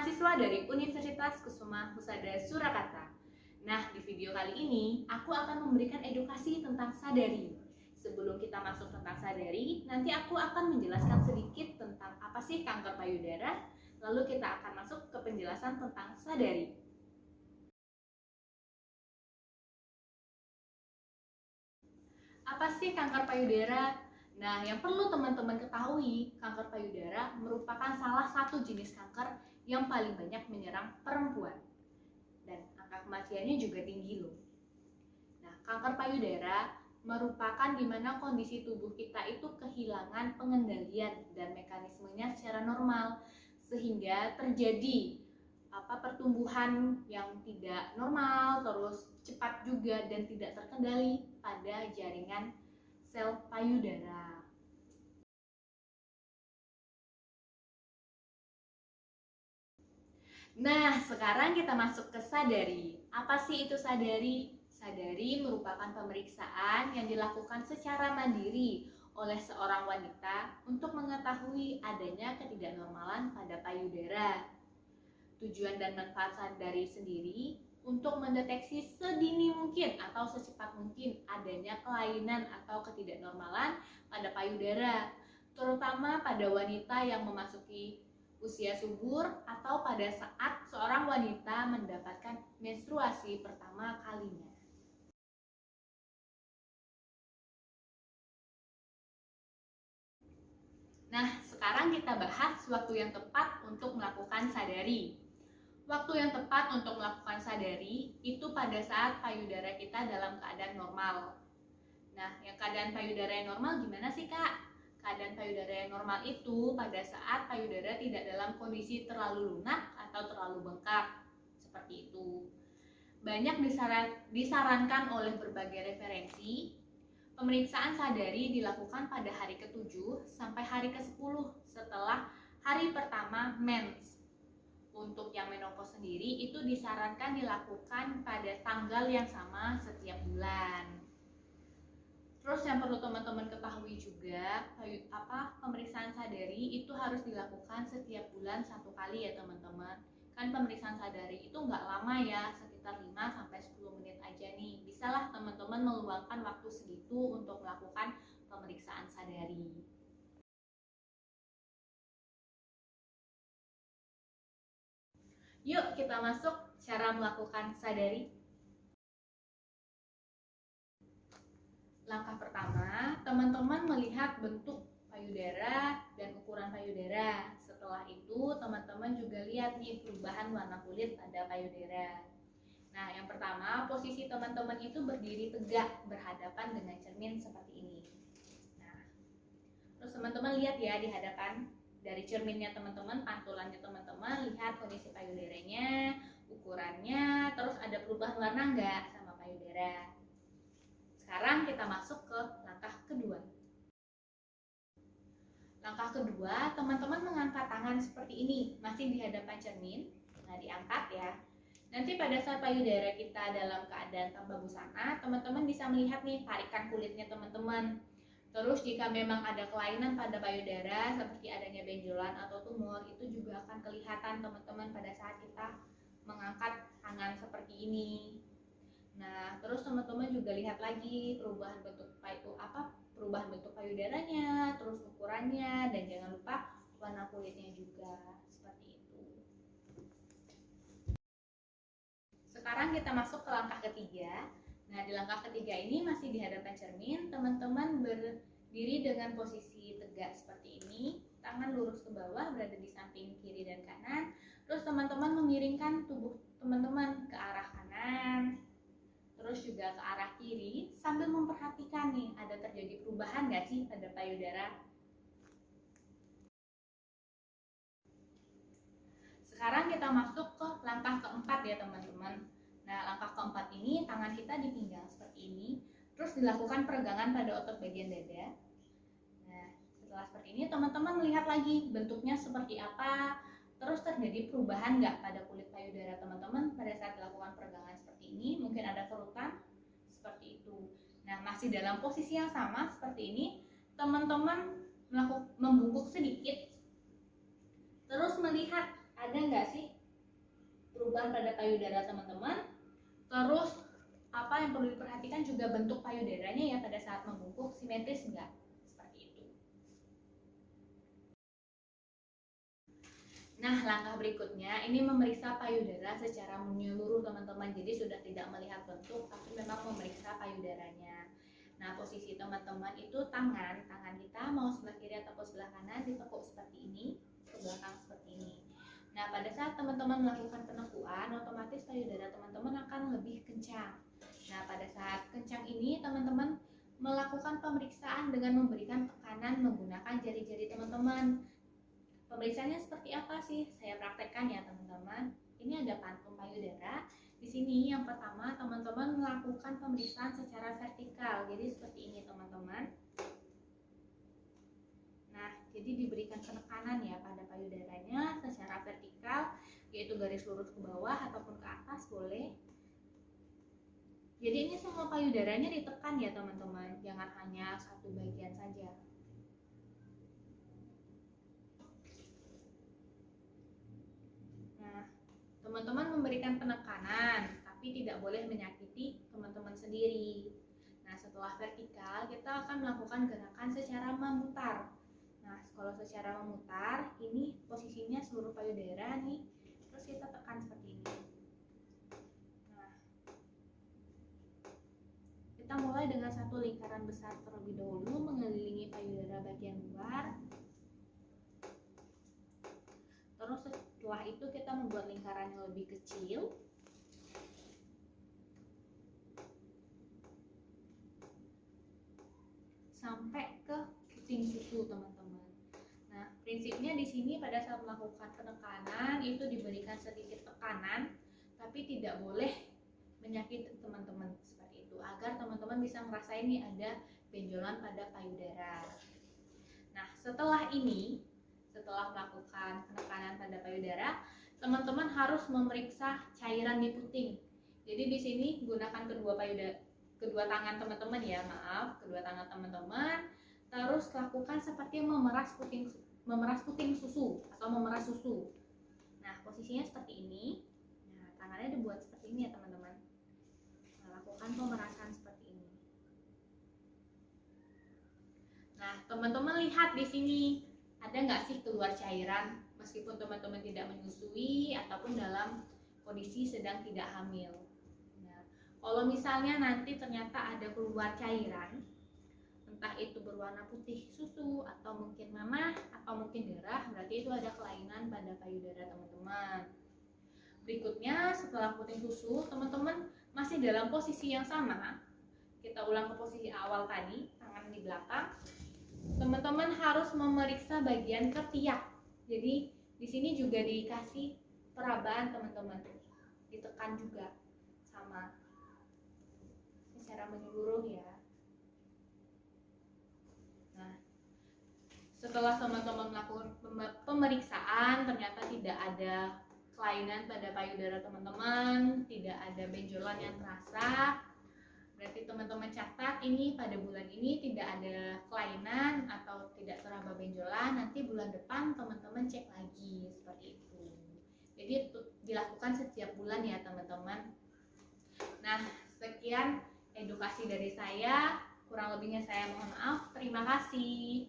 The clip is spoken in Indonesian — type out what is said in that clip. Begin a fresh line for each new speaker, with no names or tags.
mahasiswa dari Universitas Kusuma Husada Surakarta. Nah, di video kali ini aku akan memberikan edukasi tentang sadari. Sebelum kita masuk tentang sadari, nanti aku akan menjelaskan sedikit tentang apa sih kanker payudara, lalu kita akan masuk ke penjelasan tentang sadari. Apa sih kanker payudara? Nah, yang perlu teman-teman ketahui, kanker payudara merupakan salah satu jenis kanker yang paling banyak menyerang perempuan. Dan angka kematiannya juga tinggi loh. Nah, kanker payudara merupakan di mana kondisi tubuh kita itu kehilangan pengendalian dan mekanismenya secara normal, sehingga terjadi pertumbuhan yang tidak normal, terus cepat juga dan tidak terkendali pada jaringan sel payudara. Nah, sekarang kita masuk ke sadari. Apa sih itu sadari? Sadari merupakan pemeriksaan yang dilakukan secara mandiri oleh seorang wanita untuk mengetahui adanya ketidaknormalan pada payudara. Tujuan dan manfaat sadari sendiri untuk mendeteksi sedini mungkin atau secepat mungkin adanya kelainan atau ketidaknormalan pada payudara, terutama pada wanita yang memasuki usia subur atau pada saat seorang wanita mendapatkan menstruasi pertama kalinya. Nah, sekarang kita bahas waktu yang tepat untuk melakukan sadari. Waktu yang tepat untuk melakukan sadari itu pada saat payudara kita dalam keadaan normal. Nah, yang keadaan payudara yang normal gimana sih, Kak? Keadaan payudara yang normal itu pada saat payudara tidak dalam kondisi terlalu lunak atau terlalu bengkak. Seperti itu. Banyak disarankan oleh berbagai referensi, pemeriksaan sadari dilakukan pada hari ke-7 sampai hari ke-10 setelah hari pertama mens. Untuk yang menopause sendiri itu disarankan dilakukan pada tanggal yang sama setiap bulan. Terus yang perlu teman-teman ketahui juga, pemeriksaan sadari itu harus dilakukan setiap bulan 1 kali ya teman-teman. Kan pemeriksaan sadari itu nggak lama ya, sekitar 5-10 menit aja nih. Bisalah teman-teman meluangkan waktu segitu untuk melakukan pemeriksaan sadari. Yuk kita masuk cara melakukan sadari. Langkah pertama, teman-teman melihat bentuk payudara dan ukuran payudara. Setelah itu, teman-teman juga lihat nih perubahan warna kulit pada payudara. Nah, yang pertama, posisi teman-teman itu berdiri tegak berhadapan dengan cermin seperti ini. Nah, terus teman-teman lihat ya di hadapan dari cerminnya teman-teman, pantulannya teman-teman, lihat kondisi payudaranya, ukurannya, terus ada perubahan warna nggak sama payudara. Sekarang kita masuk ke langkah kedua. Langkah kedua, teman-teman mengangkat tangan seperti ini, masih di hadapan cermin. Nah, diangkat ya. Nanti pada saat payudara kita dalam keadaan tanpa busana, teman-teman bisa melihat nih tarikan kulitnya teman-teman. Terus jika memang ada kelainan pada payudara seperti adanya benjolan atau tumor, itu juga akan kelihatan teman-teman pada saat kita mengangkat tangan seperti ini. Nah, terus teman-teman juga lihat lagi perubahan bentuk payudaranya, terus ukurannya, dan jangan lupa warna kulitnya juga seperti itu. Sekarang kita masuk ke langkah ketiga. Nah, di langkah ketiga ini masih di hadapan cermin, teman-teman berdiri dengan posisi tegak seperti ini, tangan lurus ke bawah berada di samping kiri dan kanan. Terus teman-teman memiringkan tubuh teman-teman ke arah kanan, terus juga ke arah kiri, sambil memperhatikan nih ada terjadi perubahan nggak sih pada payudara. Sekarang kita masuk ke langkah keempat ya teman-teman. Nah, langkah keempat ini tangan kita di pinggang seperti ini, terus dilakukan peregangan pada otot bagian dada. Nah, setelah seperti ini teman-teman melihat lagi bentuknya seperti apa, terus terjadi perubahan nggak pada kulit payudara teman-teman pada saat dilakukan peregangan seperti ini. Mungkin ada kerutan seperti itu. Nah, masih dalam posisi yang sama seperti ini, teman-teman membungkuk sedikit, terus melihat ada nggak sih perubahan pada payudara teman-teman. Terus apa yang perlu diperhatikan juga bentuk payudaranya ya, pada saat membungkuk simetris enggak, seperti itu. Nah, langkah berikutnya ini memeriksa payudara secara menyeluruh teman-teman. Jadi sudah tidak melihat bentuk tapi memang memeriksa payudaranya. Nah, posisi teman-teman itu tangan kita mau sebelah kiri ataupun sebelah kanan ditekuk seperti ini, ke belakang seperti ini. Nah, pada saat teman-teman melakukan penekuan, otomatis payudara teman-teman akan lebih kencang. Nah, pada saat kencang ini teman-teman melakukan pemeriksaan dengan memberikan tekanan menggunakan jari-jari teman-teman. Pemeriksaannya seperti apa sih? Saya praktekkan ya teman-teman. Ini ada pantul payudara. Di sini yang pertama teman-teman melakukan pemeriksaan secara vertikal. Jadi seperti ini teman-teman. Nah, jadi diberikan penekanan ya pada payudaranya secara vertikal, yaitu garis lurus ke bawah ataupun ke atas boleh. Jadi ini semua payudaranya ditekan ya teman-teman, jangan hanya satu bagian saja. Nah, teman-teman memberikan penekanan, tapi tidak boleh menyakiti teman-teman sendiri. Nah, setelah vertikal, kita akan melakukan gerakan secara memutar. Nah, kalau secara memutar, ini posisinya seluruh payudara nih, terus kita tekan seperti ini. Nah, kita mulai dengan satu lingkaran besar terlebih dahulu, mengelilingi payudara bagian luar. Terus setelah itu kita membuat lingkaran yang lebih kecil. Sampai ke puting susu teman-teman. Nah, prinsipnya di sini pada saat melakukan penekanan itu diberikan sedikit tekanan, tapi tidak boleh menyakiti teman-teman seperti itu, agar teman-teman bisa ngerasain nih ada benjolan pada payudara. Nah, setelah melakukan penekanan pada payudara, teman-teman harus memeriksa cairan di puting. Jadi di sini gunakan kedua tangan teman-teman ya, kedua tangan teman-teman. Terus lakukan seperti memeras puting susu atau memeras susu. Nah, posisinya seperti ini. Nah, tangannya dibuat seperti ini ya teman-teman. Nah, lakukan pemerasan seperti ini. Nah, teman-teman lihat di sini ada nggak sih keluar cairan meskipun teman-teman tidak menyusui ataupun dalam kondisi sedang tidak hamil. Kalau misalnya nanti ternyata ada keluar cairan, entah itu berwarna putih susu atau mungkin mamah atau mungkin darah, berarti itu ada kelainan pada payudara teman-teman. Berikutnya, setelah puting susu, teman-teman masih dalam posisi yang sama. Kita ulang ke posisi awal tadi, tangan di belakang. Teman-teman harus memeriksa bagian ketiak. Jadi di sini juga dikasih perabaan teman-teman, ditekan juga sama. Secara menyeluruh ya. Nah, setelah teman-teman melakukan pemeriksaan ternyata tidak ada kelainan pada payudara teman-teman, tidak ada benjolan yang terasa, berarti teman-teman catat ini pada bulan ini tidak ada kelainan atau tidak teraba benjolan. Nanti bulan depan teman-teman cek lagi seperti itu. Jadi dilakukan setiap bulan ya teman-teman. Nah, sekian edukasi dari saya, kurang lebihnya saya mohon maaf. Terima kasih.